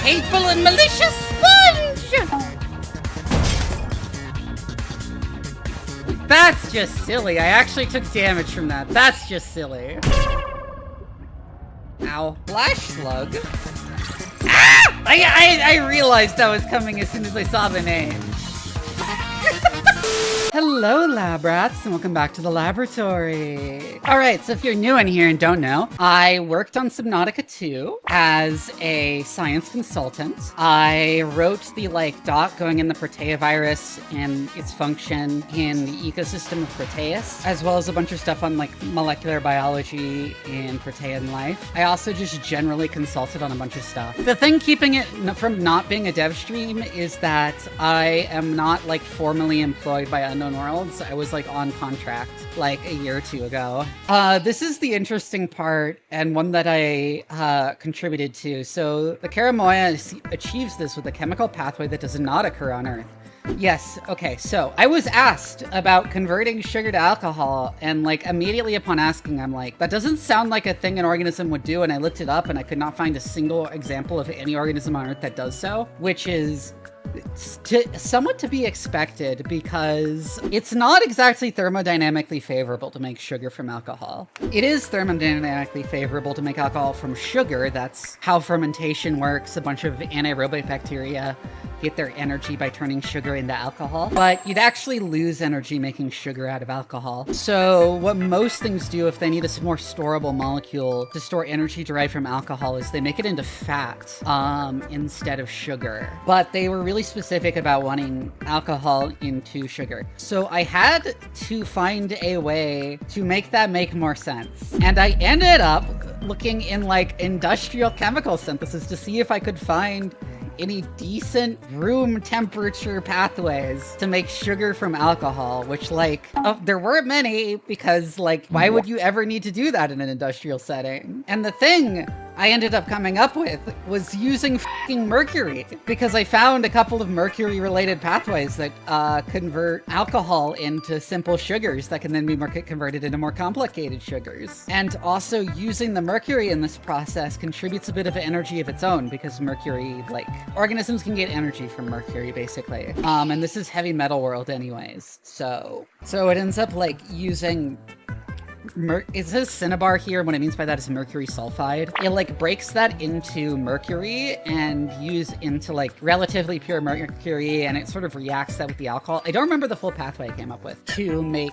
hateful and malicious sponge! That's just silly. I actually took damage from that. That's just silly. Ow. Flash slug? Ah! I realized that was coming as soon as I saw the name. Hello, lab rats, and welcome back to the laboratory. Alright, so if you're new in here and don't know, I worked on Subnautica 2 as a science consultant. I wrote the, doc going in the Proteavirus and its function in the ecosystem of Proteus, as well as a bunch of stuff on, molecular biology and Protean life. I also just generally consulted on a bunch of stuff. The thing keeping it from not being a dev stream is that I am not, formally employed by Unknown Worlds. I was on contract a year or two ago. This is the interesting part and one that I contributed to. So the Karamoya achieves this with a chemical pathway that does not occur on Earth. Yes, okay, so I was asked about converting sugar to alcohol, and immediately upon asking, I'm like, that doesn't sound like a thing an organism would do, and I looked it up and I could not find a single example of any organism on Earth that does so, which is somewhat to be expected because it's not exactly thermodynamically favorable to make sugar from alcohol. It is thermodynamically favorable to make alcohol from sugar. That's how fermentation works. A bunch of anaerobic bacteria get their energy by turning sugar into alcohol, but you'd actually lose energy making sugar out of alcohol. So what most things do if they need a more storable molecule to store energy derived from alcohol is they make it into fat instead of sugar. But they were really specific about wanting alcohol into sugar. So I had to find a way to make that make more sense. And I ended up looking in industrial chemical synthesis to see if I could find any decent room temperature pathways to make sugar from alcohol, which there weren't many because why would you ever need to do that in an industrial setting? And the thing I ended up coming up with was using fucking mercury, because I found a couple of mercury related pathways that convert alcohol into simple sugars that can then be converted into more complicated sugars. And also using the mercury in this process contributes a bit of energy of its own, because mercury, organisms can get energy from mercury basically. And this is heavy metal world anyways. So it ends up using it says cinnabar here. What it means by that is mercury sulfide. It breaks that into mercury and use into relatively pure mercury, and it sort of reacts that with the alcohol. I don't remember the full pathway I came up with to make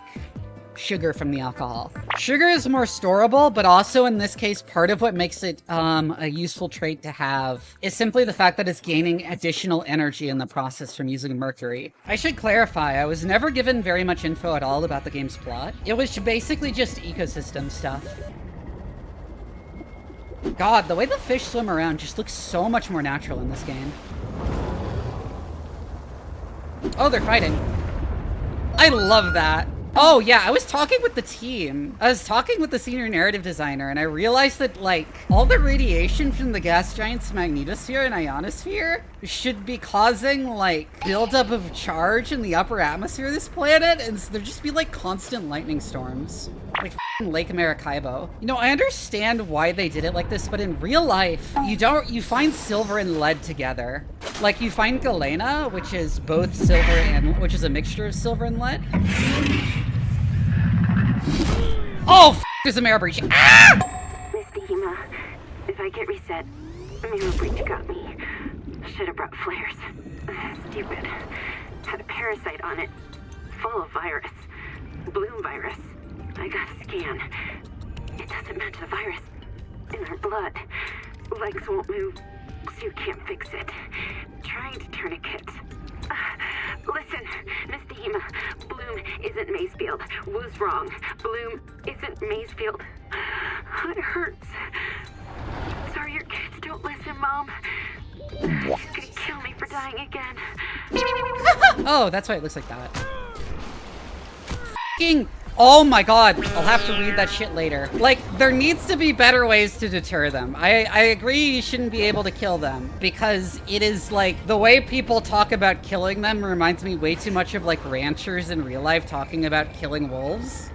sugar from the alcohol. Sugar is more storable, but also in this case, part of what makes it a useful trait to have is simply the fact that it's gaining additional energy in the process from using mercury. I should clarify, I was never given very much info at all about the game's plot. It was basically just ecosystem stuff. God, the way the fish swim around just looks so much more natural in this game. Oh, they're fighting. I love that. Oh yeah, I was talking with the team. I was talking with the senior narrative designer, and I realized that all the radiation from the gas giant's magnetosphere and ionosphere should be causing buildup of charge in the upper atmosphere of this planet, and so there'd just be constant lightning storms. Lake Maracaibo. You know, I understand why they did it like this, but in real life, you find silver and lead together. You find galena, which is both silver and, which is a mixture of silver and lead. Oh, there's a mirror breach. Ah! Misty Hema, if I get reset, mirror breach got me. Should have brought flares. Stupid. Had a parasite on it. Full of virus. Bloom virus. I got a scan. It doesn't match the virus in our blood. Legs won't move, so you can't fix it. Trying to tourniquet. Listen, Miss Dehema, Bloom isn't Macefield. Was wrong. Bloom isn't Macefield. It hurts. Sorry your kids don't listen, Mom. She's gonna kill me for dying again. Oh, that's why it looks like that. F***ing... Oh my god, I'll have to read that shit later. There needs to be better ways to deter them. I agree you shouldn't be able to kill them, because it is the way people talk about killing them reminds me way too much of ranchers in real life talking about killing wolves.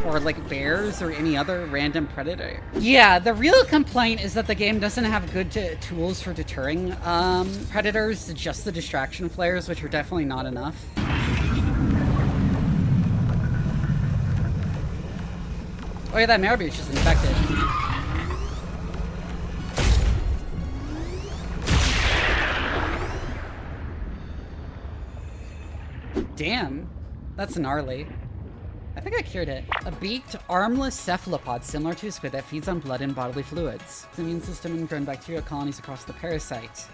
or like bears or any other random predator. Yeah, the real complaint is that the game doesn't have good tools for deterring predators, just the distraction flares, which are definitely not enough. Oh yeah, that Marabouche is infected. Damn, that's gnarly. I think I cured it. A beaked, armless cephalopod similar to a squid that feeds on blood and bodily fluids. The immune system and grown bacterial colonies across the parasite.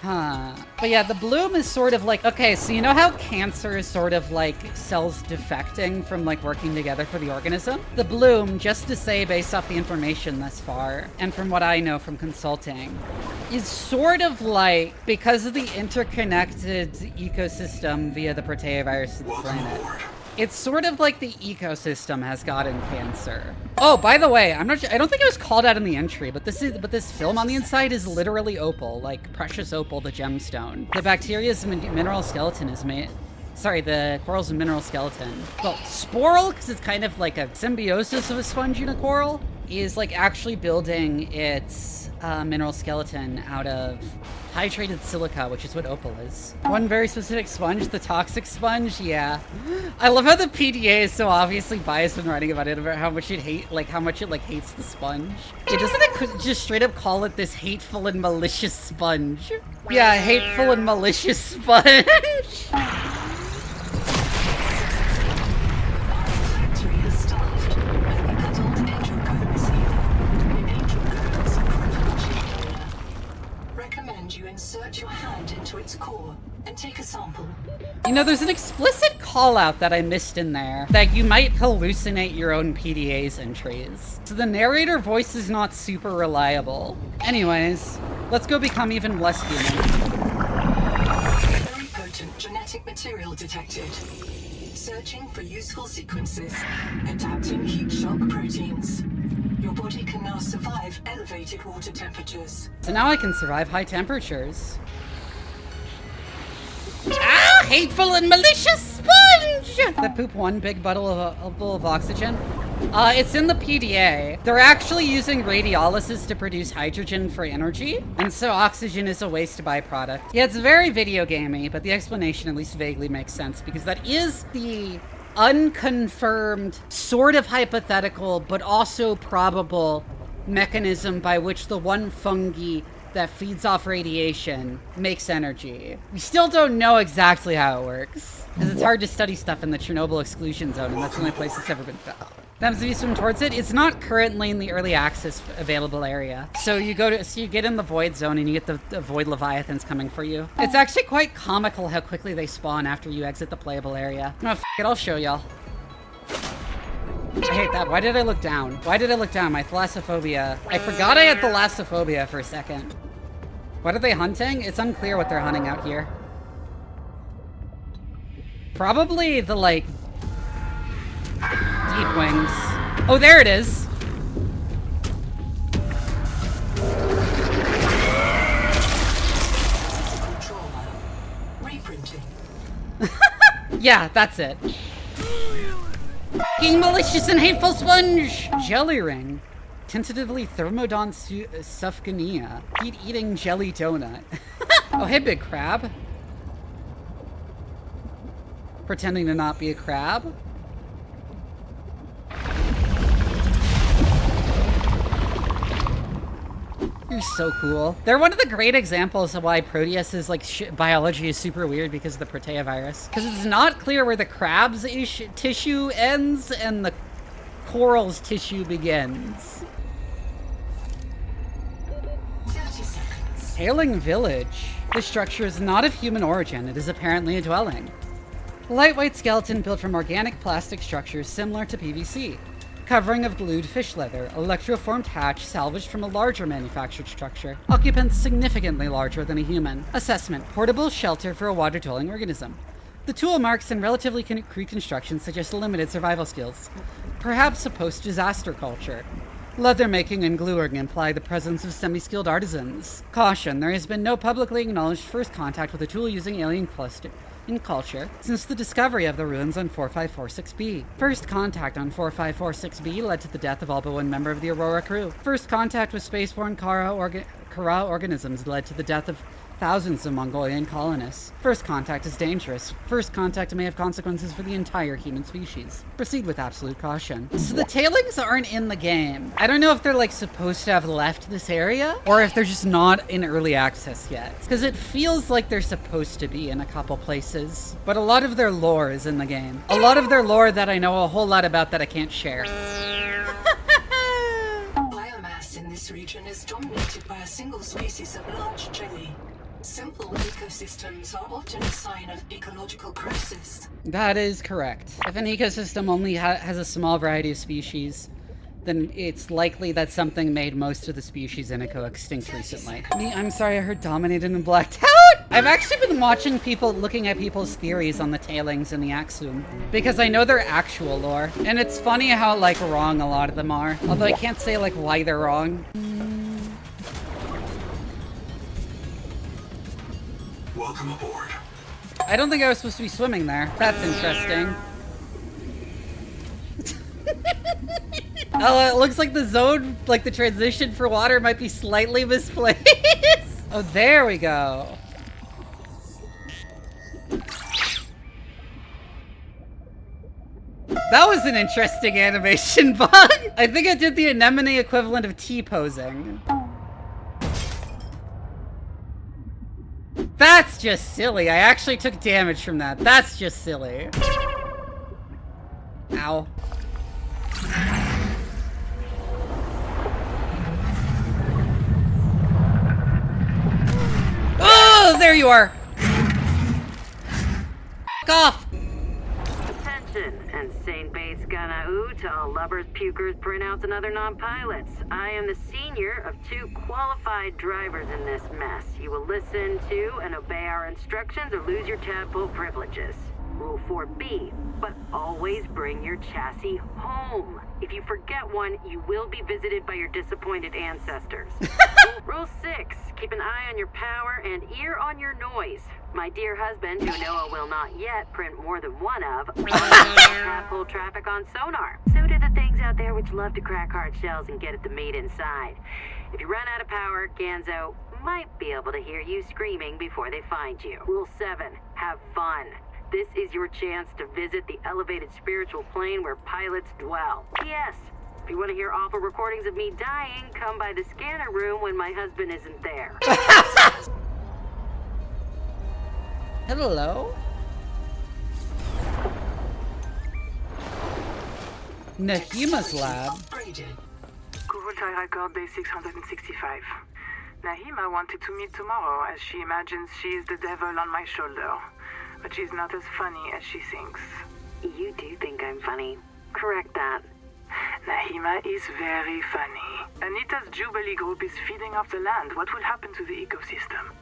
Huh. But yeah, the bloom is sort of like, okay, so you know how cancer is sort of like cells defecting from like working together for the organism? The bloom, just to say based off the information thus far, and from what I know from consulting, is sort of like, because of the interconnected ecosystem via the Proteavirus of the planet, it's sort of like the ecosystem has gotten cancer. Oh, by the way, I don't think it was called out in the entry, but this film on the inside is literally opal, like precious opal, the gemstone. The bacteria's mineral skeleton is made. Sorry, the coral's mineral skeleton. Well, sporal, because it's kind of like a symbiosis of a sponge and a coral, is like actually building its mineral skeleton out of hydrated silica, which is what opal is. One very specific sponge, the toxic sponge, yeah. I love how the PDA is so obviously biased when writing about it, about how much it hates the sponge. It doesn't just straight up call it this hateful and malicious sponge. Yeah, hateful and malicious sponge. You insert your hand into its core and take a sample. You know, there's an explicit call out that I missed in there, that you might hallucinate your own PDA's entries. So the narrator voice is not super reliable. Anyways, let's go become even less human. Very potent genetic material detected. Searching for useful sequences. Adapting heat shock proteins. Your body can now survive elevated water temperatures. So now I can survive high temperatures. Ah, hateful and malicious sponge! That poop one big bottle of oxygen. It's in the PDA. They're actually using radiolysis to produce hydrogen for energy, and so oxygen is a waste byproduct. Yeah, it's very video gamey, but the explanation at least vaguely makes sense, because that is the unconfirmed, sort of hypothetical, but also probable mechanism by which the one fungi that feeds off radiation makes energy. We still don't know exactly how it works, because it's hard to study stuff in the Chernobyl exclusion zone, and that's the only place it's ever been found. If you swim towards it, it's not currently in the early access available area. So you get in the void zone and you get the void leviathans coming for you. It's actually quite comical how quickly they spawn after you exit the playable area. No, f it, I'll show y'all. I hate that. Why did I look down? Why did I look down? My thalassophobia. I forgot I had thalassophobia for a second. What are they hunting? It's unclear what they're hunting out here. Probably the, like, deep wings. Oh, there it is. Reprinting. Yeah, that's it. Fucking malicious and hateful sponge! Jelly ring. Tentatively Thermodon Sufgania. Eating jelly donut. Oh, hey, big crab. Pretending to not be a crab. You're so cool. They're one of the great examples of why Proteus's like biology is super weird because of the Proteavirus. Because it's not clear where the crab's tissue ends and the coral's tissue begins. 30 seconds. Hailing Village. This structure is not of human origin. It is apparently a dwelling. A lightweight skeleton built from organic plastic structures similar to PVC. Covering of glued fish leather, electroformed hatch salvaged from a larger manufactured structure. Occupants significantly larger than a human. Assessment: portable shelter for a water-dwelling organism. The tool marks and relatively crude construction suggest limited survival skills. Perhaps a post-disaster culture. Leather making and gluing imply the presence of semi-skilled artisans. Caution: there has been no publicly acknowledged first contact with a tool using alien in culture since the discovery of the ruins on 4546b. First contact on 4546b led to the death of all but one member of the Aurora crew. First contact with spaceborne Kara organisms led to the death of thousands of Mongolian colonists. First contact is dangerous. First contact may have consequences for the entire human species. Proceed with absolute caution. So the tailings aren't in the game. I don't know if they're like supposed to have left this area or if they're just not in early access yet. Because it feels like they're supposed to be in a couple places. But a lot of their lore is in the game. A lot of their lore that I know a whole lot about that I can't share. Biomass in this region is dominated by a single species of large jelly. Simple ecosystems are often a sign of ecological crisis. That is correct. If an ecosystem only has a small variety of species, then it's likely that something made most of the species in it go extinct recently. I'm sorry, I heard dominated and blacked out! I've actually been watching people, looking at people's theories on the tailings in the Axum, because I know their actual lore. And it's funny how, like, wrong a lot of them are. Although I can't say, like, why they're wrong. Welcome aboard. I don't think I was supposed to be swimming there. That's interesting. Oh, it looks like the zone, like the transition for water might be slightly misplaced. Oh, there we go. That was an interesting animation bug. I think it did the anemone equivalent of T-posing. That's just silly. I actually took damage from that. That's just silly. Ow. Oh, there you are. F*** off. Attention, insane base Ganau to all lubbers, pukers, printouts, and other non-pilots. I am the senior of 2 qualified drivers in this mess. You will listen to and obey our instructions or lose your tadpole privileges. Rule 4B, but always bring your chassis home. If you forget one, you will be visited by your disappointed ancestors. Rule 6, keep an eye on your power and ear on your noise. My dear husband, who Noah will not yet print more than one of, tadpole traffic on sonar. So do the things out there which love to crack hard shells and get at the meat inside. If you run out of power, Ganzo might be able to hear you screaming before they find you. Rule 7, have fun. This is your chance to visit the elevated spiritual plane where pilots dwell. P.S. If you want to hear awful recordings of me dying, come by the scanner room when my husband isn't there. Hello? Nahima's lab. Kurutai record day 665. Nahima wanted to meet tomorrow as she imagines she is the devil on my shoulder. But she's not as funny as she thinks. You do think I'm funny. Correct that. Nahima is very funny. Anita's Jubilee group is feeding off the land. What will happen to the ecosystem?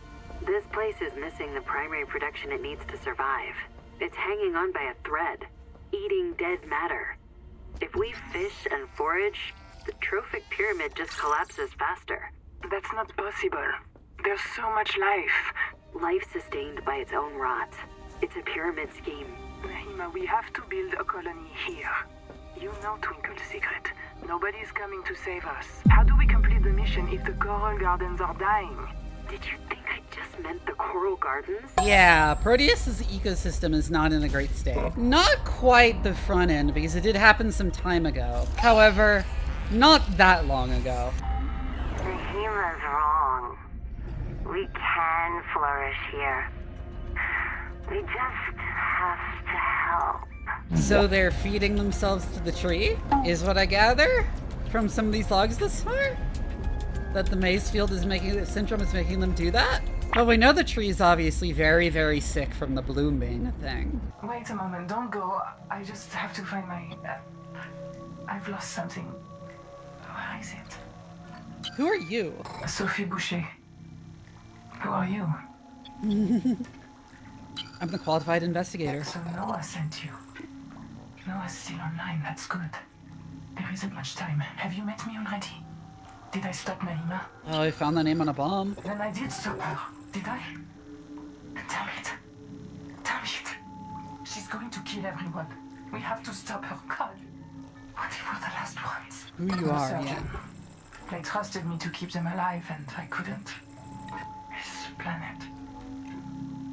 This place is missing the primary production it needs to survive. It's hanging on by a thread, eating dead matter. If we fish and forage, the trophic pyramid just collapses faster. That's not possible. There's so much life. Life sustained by its own rot. It's a pyramid scheme. Nahima, we have to build a colony here. You know Twinkle's secret. Nobody's coming to save us. How do we complete the mission if the coral gardens are dying? Did you think I just meant the coral gardens? Yeah, Proteus's ecosystem is not in a great state. Not quite the front end, because it did happen some time ago. However, not that long ago. Nahima's wrong. We can flourish here. We just have to help. So they're feeding themselves to the tree, is what I gather from some of these logs this far? That the maize field is making, syndrome is making them do that? Well, we know the tree is obviously very, very sick from the bloom being a thing. Wait a moment, don't go. I just have to find my... I've lost something. Where is it? Who are you? Sophie Boucher. Who are you? I'm the qualified investigator. So Noah sent you. Noah's still online, that's good. There isn't much time. Have you met me already? Did I stop Nahima? Oh, I found the name on a bomb. Then I did stop her. Did I? Damn it. Damn it. She's going to kill everyone. We have to stop her. God. What if we're the last ones? Who you I'm a are, surgeon. yeah. They trusted me to keep them alive, and I couldn't. This planet.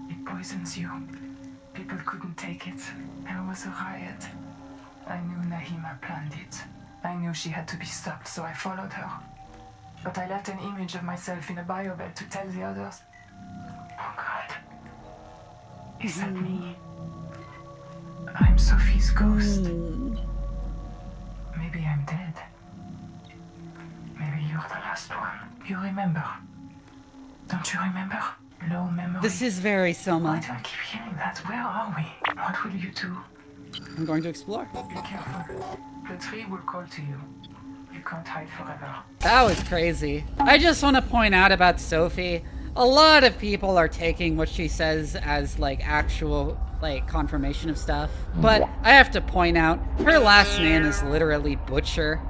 It poisons you. People couldn't take it. There was a riot. I knew Nahima planned it. I knew she had to be stopped, so I followed her. But I left an image of myself in a biobed to tell the others. Oh God. Is that me? I'm Sophie's ghost. Maybe I'm dead. Maybe you're the last one. You remember? Don't you remember? Low memory. This is very Why Soma. do I keep hearing that? Where are we? What will you do? I'm going to explore. Be careful. The tree will call to you. You can't hide forever. That was crazy. I just want to point out about Sophie. A lot of people are taking what she says as like actual like confirmation of stuff. But I have to point out, her last name is literally Butcher.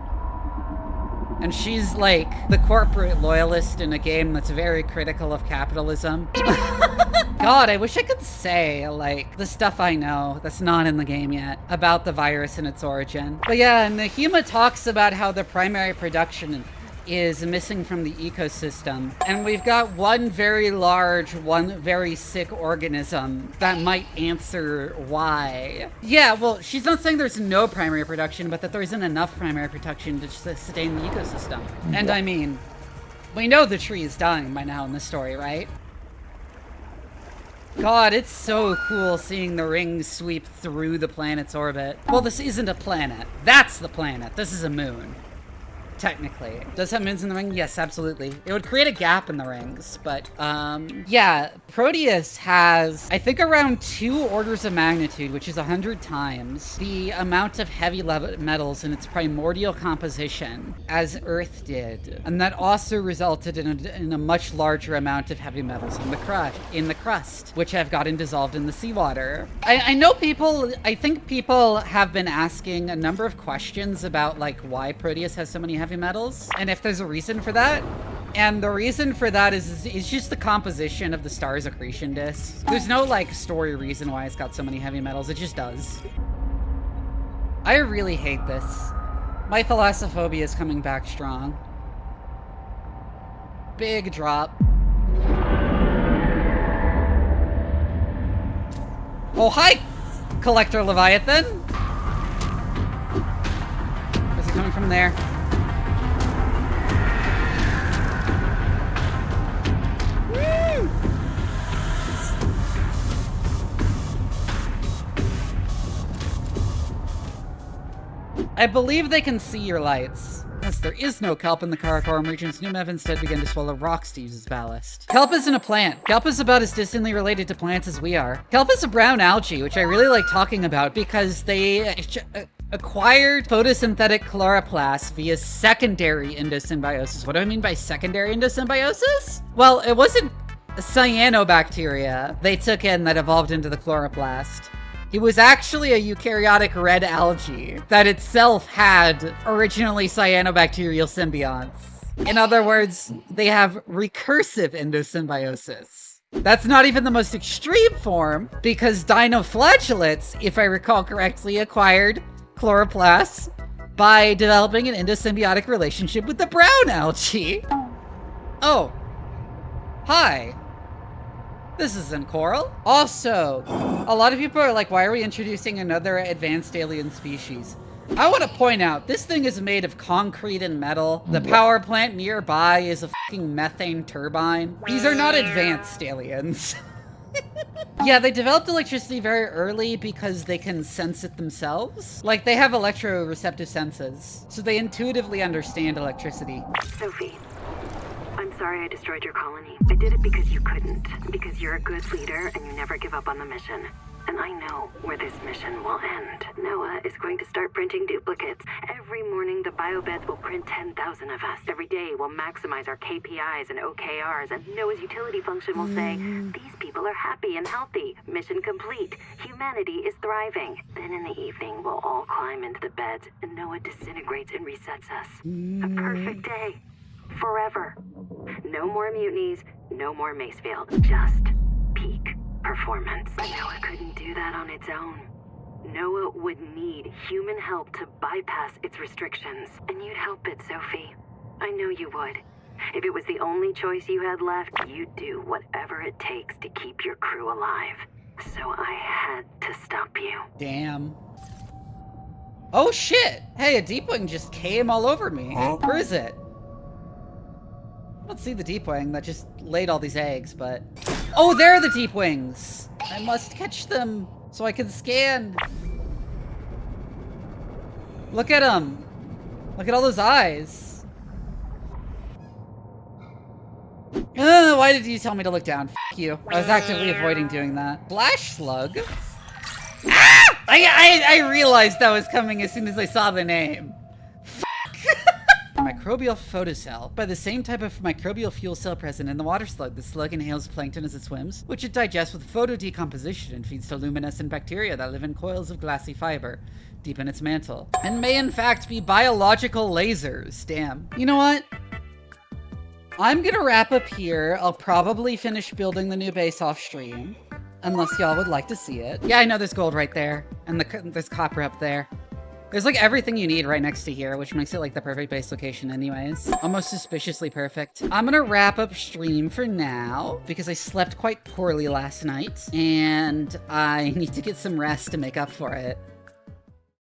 And she's like the corporate loyalist in a game that's very critical of capitalism. God, I wish I could say like the stuff I know that's not in the game yet about the virus and its origin. But yeah, Nahima talks about how the primary production is missing from the ecosystem. And we've got one very large, one very sick organism that might answer why. Yeah, well, she's not saying there's no primary production, but that there isn't enough primary production to sustain the ecosystem. And I mean, we know the tree is dying by now in this story, right? God, it's so cool seeing the ring sweep through the planet's orbit. Well, this isn't a planet. That's the planet. This is a moon. Technically. Does have moons in the ring? Yes, absolutely. It would create a gap in the rings, but, yeah, Proteus has, I think, around 2 orders of magnitude, which is 100 times the amount of heavy metals in its primordial composition as Earth did. And that also resulted in a much larger amount of heavy metals in the crust, which have gotten dissolved in the seawater. I know people, I think people have been asking a number of questions about, like, why Proteus has so many heavy metals, and if there's a reason for that. And the reason for that is just the composition of the star's accretion disk. There's no, like, story reason why it's got so many heavy metals. It just does. I really hate this. My thalassophobia is coming back strong. Big drop. Oh, hi, Collector Leviathan! Is he coming from there? I believe they can see your lights. Yes, there is no kelp in the Karakoram regions. Numev instead began to swallow rocks to use as ballast. Kelp isn't a plant. Kelp is about as distantly related to plants as we are. Kelp is a brown algae, which I really like talking about because they acquired photosynthetic chloroplasts via secondary endosymbiosis. What do I mean by secondary endosymbiosis? Well, it wasn't cyanobacteria they took in that evolved into the chloroplast. It was actually a eukaryotic red algae that itself had originally cyanobacterial symbionts. In other words, they have recursive endosymbiosis. That's not even the most extreme form, because dinoflagellates, if I recall correctly, acquired chloroplasts by developing an endosymbiotic relationship with the brown algae. Oh. Hi. This isn't coral. Also, a lot of people are like, why are we introducing another advanced alien species? I want to point out, this thing is made of concrete and metal. The power plant nearby is a fucking methane turbine. These are not advanced aliens. Yeah, they developed electricity very early because they can sense it themselves. Like, they have electroreceptive senses, so they intuitively understand electricity. Sophie, I'm sorry I destroyed your colony. I did it because you couldn't. Because you're a good leader and you never give up on the mission. And I know where this mission will end. Noah is going to start printing duplicates. Every morning, the biobeds will print 10,000 of us. Every day, we'll maximize our KPIs and OKRs, and Noah's utility function will say, these people are happy and healthy. Mission complete. Humanity is thriving. Then in the evening, we'll all climb into the beds, and Noah disintegrates and resets us. A perfect day. Forever. No more mutinies, no more Macefield. Just peak performance. But Noah couldn't do that on its own. Noah would need human help to bypass its restrictions. And you'd help it, Sophie. I know you would. If it was the only choice you had left, you'd do whatever it takes to keep your crew alive. So I had to stop you. Damn. Oh shit! Hey, a deepwing just came all over me. Where is it? I don't see the deepwing that just laid all these eggs, but... Oh, there are the deepwings! I must catch them so I can scan. Look at them. Look at all those eyes. Why did you tell me to look down? F you. I was actively avoiding doing that. Flash slug? Ah! I realized that was coming as soon as I saw the name. Microbial photocell. By the same type of microbial fuel cell present in the water slug, the slug inhales plankton as it swims, which it digests with photodecomposition and feeds to luminescent bacteria that live in coils of glassy fiber deep in its mantle, and may in fact be biological lasers. Damn. You know what? I'm gonna wrap up here. I'll probably finish building the new base off stream, unless y'all would like to see it. Yeah, I know there's gold right there, and there's copper up there. There's like everything you need right next to here, which makes it like the perfect base location anyways. Almost suspiciously perfect. I'm gonna wrap up stream for now, because I slept quite poorly last night, and I need to get some rest to make up for it.